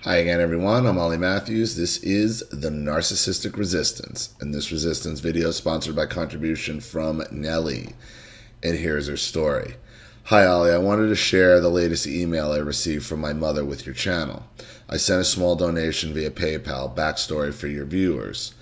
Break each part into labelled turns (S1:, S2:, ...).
S1: Hi again, everyone. I'm Ollie Matthews. This is the Narcissistic Resistance, and this resistance video is sponsored by contribution from Nellie. And here's her story. Hi, Ollie. I wanted to share the latest email I received from my mother with your channel. I sent a small donation via PayPal. Backstory for your viewers.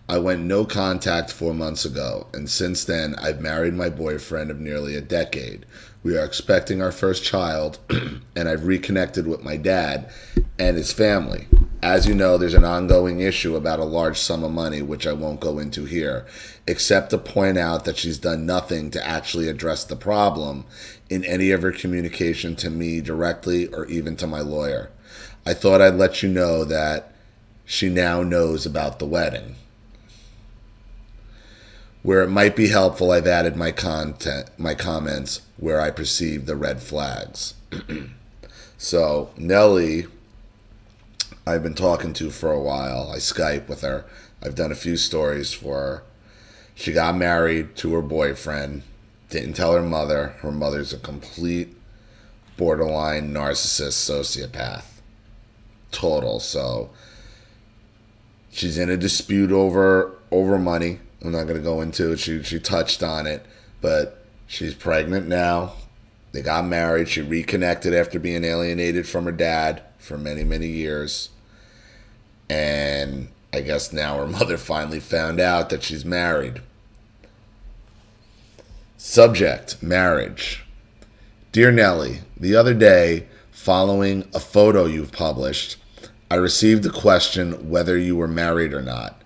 S1: I went no contact 4 months ago, and since then, I've married my boyfriend of nearly a decade. We are expecting our first child, and I've reconnected with my dad and his family. As you know, there's an ongoing issue about a large sum of money, which I won't go into here, except to point out that she's done nothing to actually address the problem in any of her communication to me directly or even to my lawyer. I thought I'd let you know that she now knows about the wedding. Where it might be helpful, I've added my comments where I perceive the red flags. So, Nellie, I've been talking to for a while. I Skype with her. I've done a few stories for her. She got married to her boyfriend, didn't tell her mother. Her mother's a complete borderline narcissist sociopath. Total. So, she's in a dispute over money. I'm not going to go into it. She touched on it, but she's pregnant now. They got married. She reconnected after being alienated from her dad for many, many years. And I guess now her mother finally found out that she's married. Subject, marriage. Dear Nellie, the other day, following a photo you've published, I received a question whether you were married or not.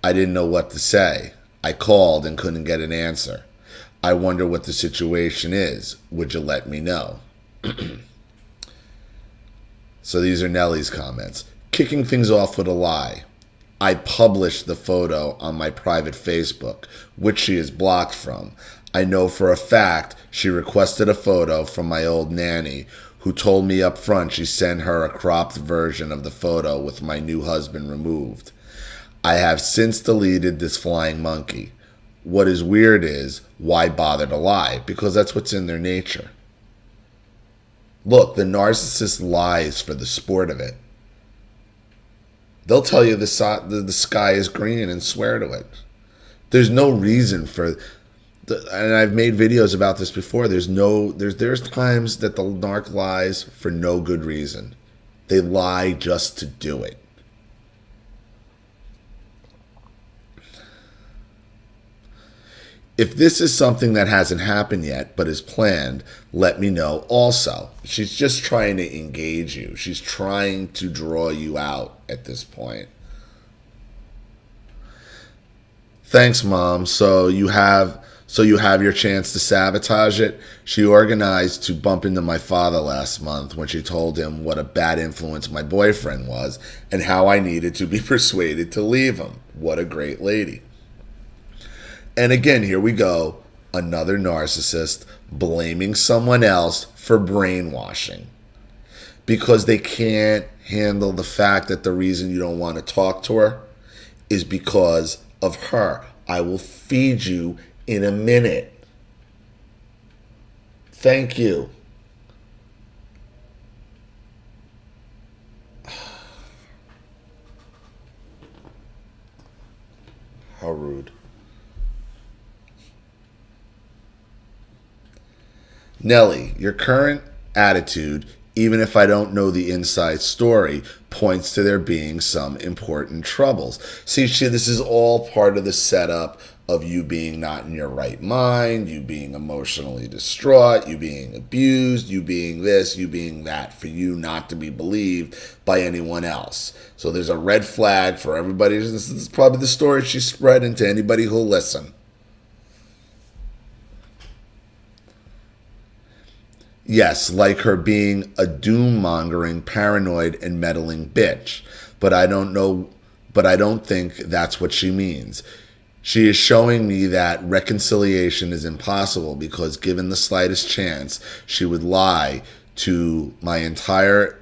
S1: I didn't know what to say. I called and couldn't get an answer. I wonder what the situation is. Would you let me know? So these are Nellie's comments. Kicking things off with a lie. I published the photo on my private Facebook, which she is blocked from. I know for a fact she requested a photo from my old nanny, who told me up front she sent her a cropped version of the photo with my new husband removed. I have since deleted this flying monkey. What is weird is, why bother to lie? Because that's what's in their nature. Look, the narcissist lies for the sport of it. They'll tell you the sky is green and swear to it. There's no reason for, and I've made videos about this before, there's times that the narc lies for no good reason. They lie just to do it. If this is something that hasn't happened yet but is planned, let me know also. She's just trying to engage you. She's trying to draw you out at this point. Thanks, Mom. So you have your chance to sabotage it. She organized to bump into my father last month when she told him what a bad influence my boyfriend was and how I needed to be persuaded to leave him. What a great lady. And again, here we go, another narcissist blaming someone else for brainwashing because they can't handle the fact that the reason you don't want to talk to her is because of her. I will feed you in a minute. Thank you. How rude. Nellie, your current attitude, even if I don't know the inside story, points to there being some important troubles. See, this is all part of the setup of you being not in your right mind, you being emotionally distraught, you being abused, you being this, you being that, for you not to be believed by anyone else. So there's a red flag for everybody. This is probably the story she's spreading to anybody who'll listen. Yes, like her being a doom-mongering, paranoid, and meddling bitch. But I don't think that's what she means. She is showing me that reconciliation is impossible because given the slightest chance, she would lie to my entire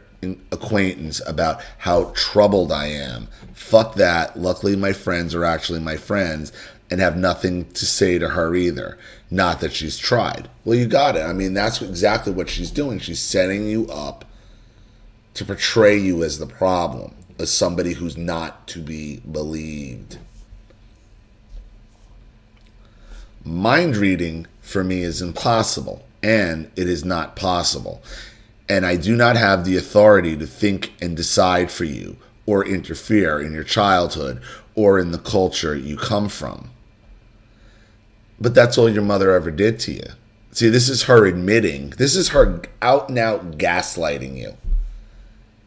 S1: acquaintance about how troubled I am. Fuck that. Luckily, my friends are actually my friends and have nothing to say to her either. Not that she's tried. Well, you got it. I mean, that's exactly what she's doing. She's setting you up to portray you as the problem, as somebody who's not to be believed. Mind reading for me is impossible, and it is not possible. And I do not have the authority to think and decide for you or interfere in your childhood or in the culture you come from. But that's all your mother ever did to you. See, this is her admitting, this is her out and out gaslighting you.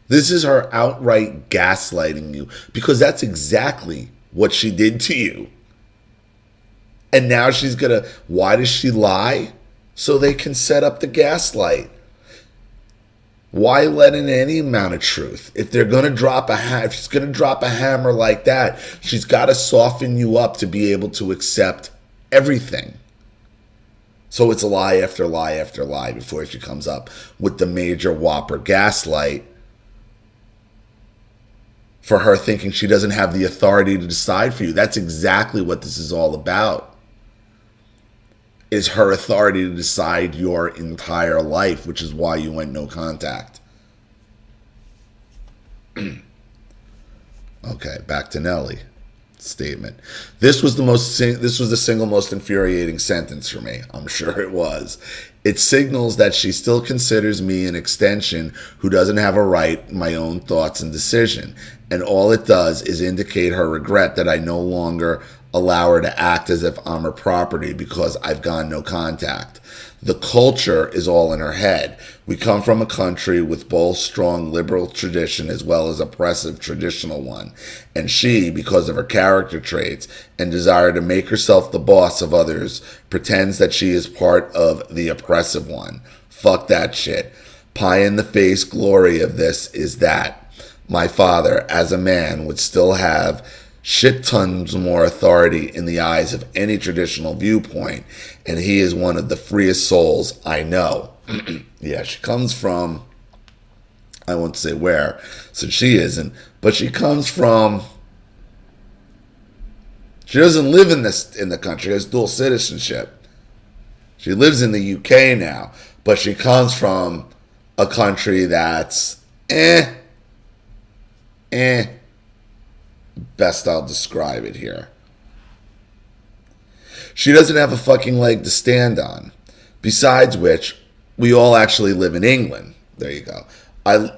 S1: This is her outright gaslighting you, because that's exactly what she did to you. And now she's gonna, why does she lie? So they can set up the gaslight. Why let in any amount of truth? If they're gonna drop if she's gonna drop a hammer like that, she's gotta soften you up to be able to accept everything. So it's a lie after lie after lie before she comes up with the major whopper gaslight for her thinking she doesn't have the authority to decide for you. That's exactly what this is all about. Is her authority to decide your entire life, which is why you went no contact. Okay, back to Nellie. Statement. This was the single most infuriating sentence for me. I'm sure it was. It signals that she still considers me an extension who doesn't have a right in my own thoughts and decision. And all it does is indicate her regret that I no longer allow her to act as if I'm her property because I've gone no contact. The culture is all in her head. We come from a country with both strong liberal tradition as well as oppressive traditional one. And she, because of her character traits and desire to make herself the boss of others, pretends that she is part of the oppressive one. Fuck that shit. Pie in the face glory of this is that my father, as a man, would still have shit tons more authority in the eyes of any traditional viewpoint, and he is one of the freest souls I know. Yeah, she comes from, I won't say where, since she isn't, but she comes from, she doesn't live in the country, she has dual citizenship. She lives in the UK now, but she comes from a country that's best I'll describe it here. She doesn't have a fucking leg to stand on. Besides which, we all actually live in England. There you go.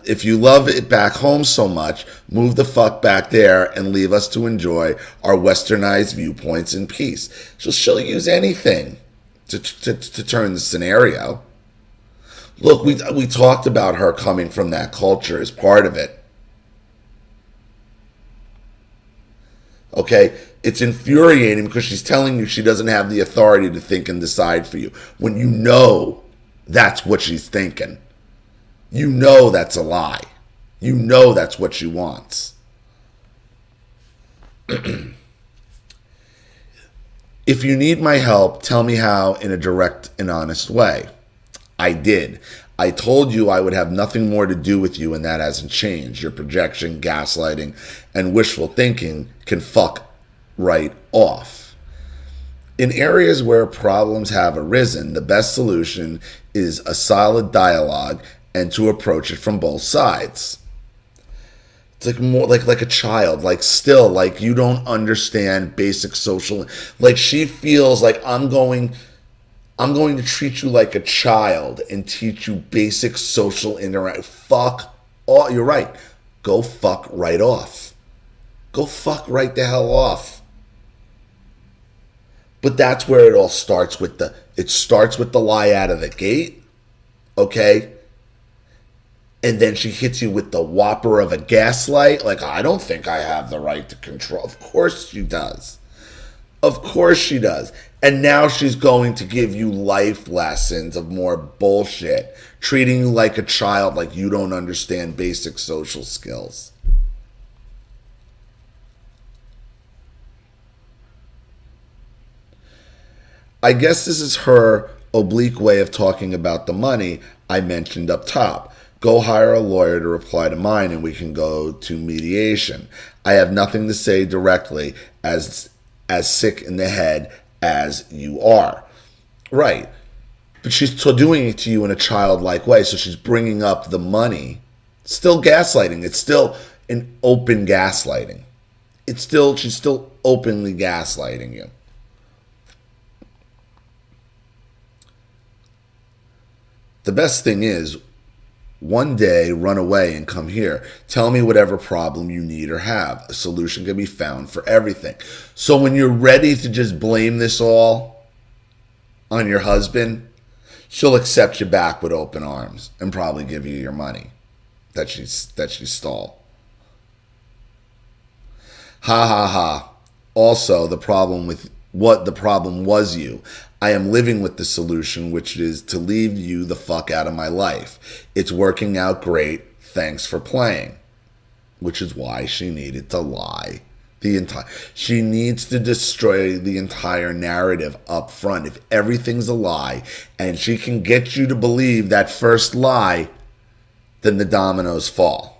S1: If you love it back home so much, move the fuck back there and leave us to enjoy our westernized viewpoints in peace. She'll use anything to turn the scenario. Look, we talked about her coming from that culture as part of it. Okay, it's infuriating because she's telling you she doesn't have the authority to think and decide for you when you know that's what she's thinking. You know that's a lie. You know that's what she wants. If you need my help, tell me how in a direct and honest way. I did. I told you I would have nothing more to do with you, and that hasn't changed. Your projection, gaslighting, and wishful thinking can fuck right off. In areas where problems have arisen, the best solution is a solid dialogue and to approach it from both sides. It's like more like a child, like still, like you don't understand basic social, like she feels like I'm going to treat you like a child and teach you basic social interaction. Fuck all. You're right. Go fuck right off. Go fuck right the hell off. But that's where it all starts with it starts with the lie out of the gate. Okay? And then she hits you with the whopper of a gaslight. Like, I don't think I have the right to control. Of course she does. Of course she does. And now she's going to give you life lessons of more bullshit, treating you like a child, like you don't understand basic social skills. I guess this is her oblique way of talking about the money I mentioned up top. Go hire a lawyer to reply to mine and we can go to mediation. I have nothing to say directly as sick in the head as you are. Right. But she's doing it to you in a childlike way. So she's bringing up the money Still gaslighting. It's still an open gaslighting. She's still openly gaslighting you. The best thing is, one day, run away and come here. Tell me whatever problem you need or have. A solution can be found for everything. So when you're ready to just blame this all on your husband, she'll accept you back with open arms and probably give you your money that she stole. Ha ha ha. Also, the problem was you. I am living with the solution, which is to leave you the fuck out of my life. It's working out great. Thanks for playing. Which is why she needed to lie. She needs to destroy the entire narrative up front. If everything's a lie and she can get you to believe that first lie, then the dominoes fall.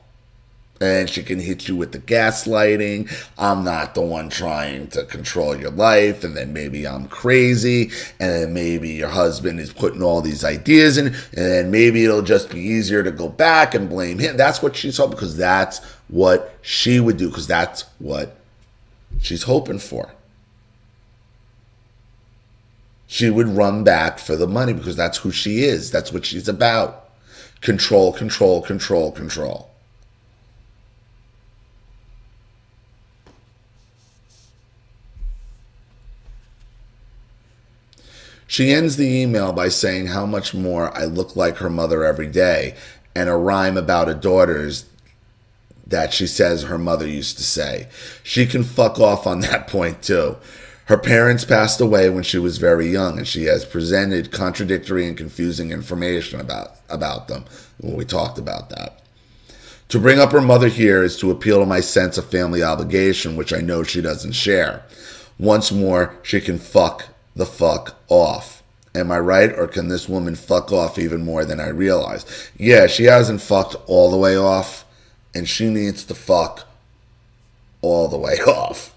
S1: And she can hit you with the gaslighting. I'm not the one trying to control your life. And then maybe I'm crazy. And then maybe your husband is putting all these ideas in. And then maybe it'll just be easier to go back and blame him. That's what she's hoping, because that's what she would do. Because that's what she's hoping for. She would run back for the money because that's who she is. That's what she's about. Control, control, control, control. She ends the email by saying how much more I look like her mother every day, and a rhyme about her daughters that she says her mother used to say. She can fuck off on that point too. Her parents passed away when she was very young, and she has presented contradictory and confusing information about them. We talked about that. To bring up her mother here is to appeal to my sense of family obligation, which I know she doesn't share. Once more, she can fuck the fuck off. Am I right? Or can this woman fuck off even more than I realize? Yeah, she hasn't fucked all the way off, and she needs to fuck all the way off.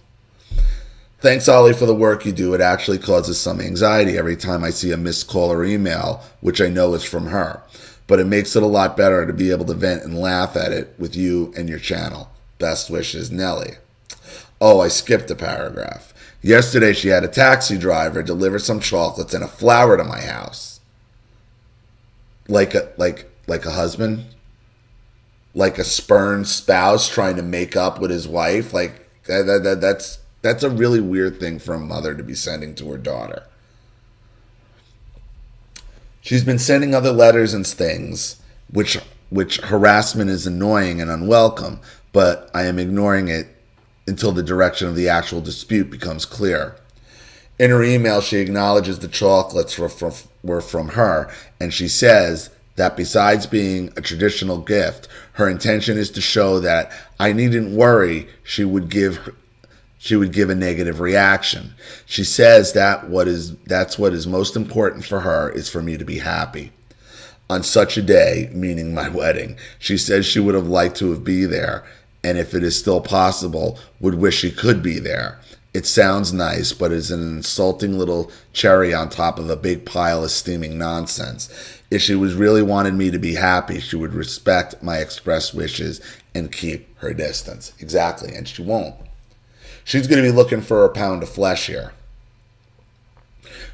S1: Thanks, Ollie, for the work you do. It actually causes some anxiety every time I see a missed call or email, which I know is from her. But it makes it a lot better to be able to vent and laugh at it with you and your channel. Best wishes, Nelly. Oh, I skipped a paragraph. Yesterday, she had a taxi driver deliver some chocolates and a flower to my house. Like a husband? Like a spurned spouse trying to make up with his wife? Like, that's a really weird thing for a mother to be sending to her daughter. She's been sending other letters and things, which harassment is annoying and unwelcome, but I am ignoring it until the direction of the actual dispute becomes clear. In her email, she acknowledges the chocolates were from her, and she says that besides being a traditional gift, her intention is to show that I needn't worry she would give a negative reaction. She says that's what is most important for her is for me to be happy. On such a day, meaning my wedding, she says she would have liked to be there, and if it is still possible, would wish she could be there. It sounds nice, but is an insulting little cherry on top of a big pile of steaming nonsense. If she was really wanted me to be happy, she would respect my expressed wishes and keep her distance. Exactly, and she won't. She's going to be looking for a pound of flesh here.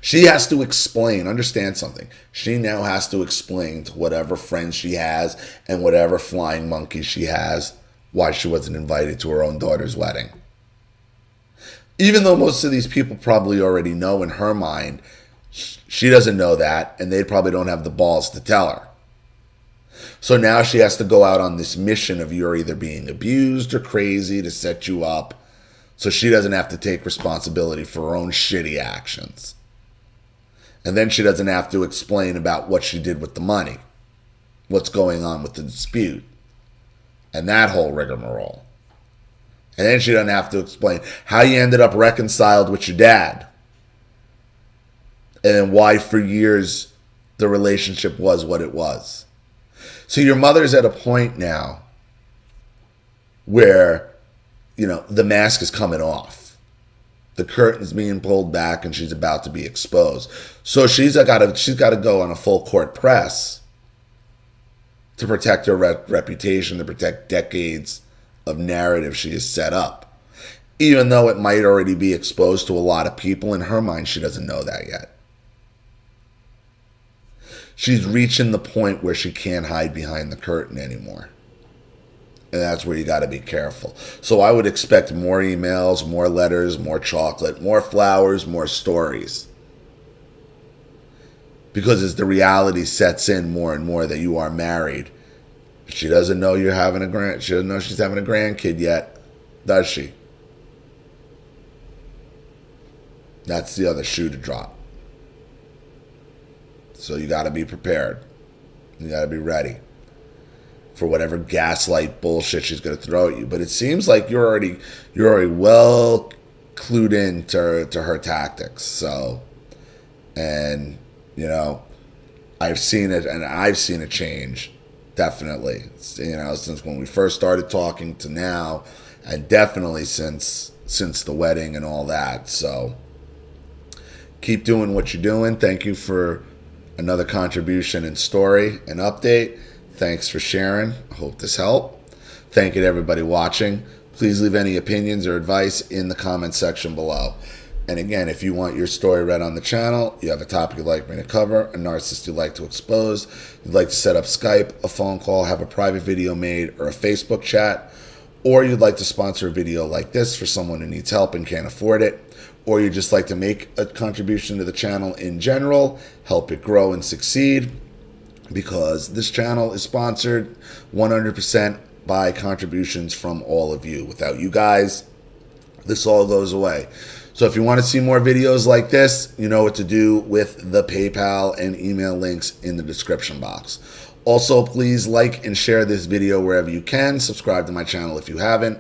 S1: She has to explain, understand something. She now has to explain to whatever friends she has and whatever flying monkeys she has why she wasn't invited to her own daughter's wedding. Even though most of these people probably already know in her mind, she doesn't know that, and they probably don't have the balls to tell her. So now she has to go out on this mission of you're either being abused or crazy to set you up, so she doesn't have to take responsibility for her own shitty actions. And then she doesn't have to explain about what she did with the money, what's going on with the dispute, and that whole rigmarole. And then she doesn't have to explain how you ended up reconciled with your dad, and then why for years the relationship was what it was. So your mother's at a point now where, the mask is coming off. The curtain's being pulled back and she's about to be exposed. So she's got to go on a full court press to protect her reputation, to protect decades of narrative she has set up. Even though it might already be exposed to a lot of people, in her mind, she doesn't know that yet. She's reaching the point where she can't hide behind the curtain anymore. And that's where you got to be careful. So I would expect more emails, more letters, more chocolate, more flowers, more stories. Because as the reality sets in more and more that you are married, she doesn't know you're having she doesn't know she's having a grandkid yet, does she? That's the other shoe to drop. So you got to be prepared. You got to be ready for whatever gaslight bullshit she's going to throw at you. But it seems like you're already well clued in to her tactics. So, and you know, I've seen it, and I've seen it change, definitely. You know, since when we first started talking to now, and definitely since the wedding and all that. So, keep doing what you're doing. Thank you for another contribution and story and update. Thanks for sharing. I hope this helped. Thank you to everybody watching. Please leave any opinions or advice in the comment section below. And again, if you want your story read on the channel, you have a topic you'd like me to cover, a narcissist you'd like to expose, you'd like to set up Skype, a phone call, have a private video made, or a Facebook chat, or you'd like to sponsor a video like this for someone who needs help and can't afford it, or you'd just like to make a contribution to the channel in general, help it grow and succeed, because this channel is sponsored 100% by contributions from all of you. Without you guys, this all goes away. So if you want to see more videos like this, you know what to do with the PayPal and email links in the description box. Also, please like and share this video wherever you can. Subscribe to my channel if you haven't.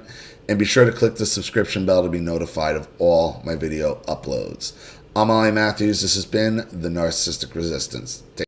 S1: And be sure to click the subscription bell to be notified of all my video uploads. I'm ALLLLL Matthews. This has been The Narcissistic Resistance. Take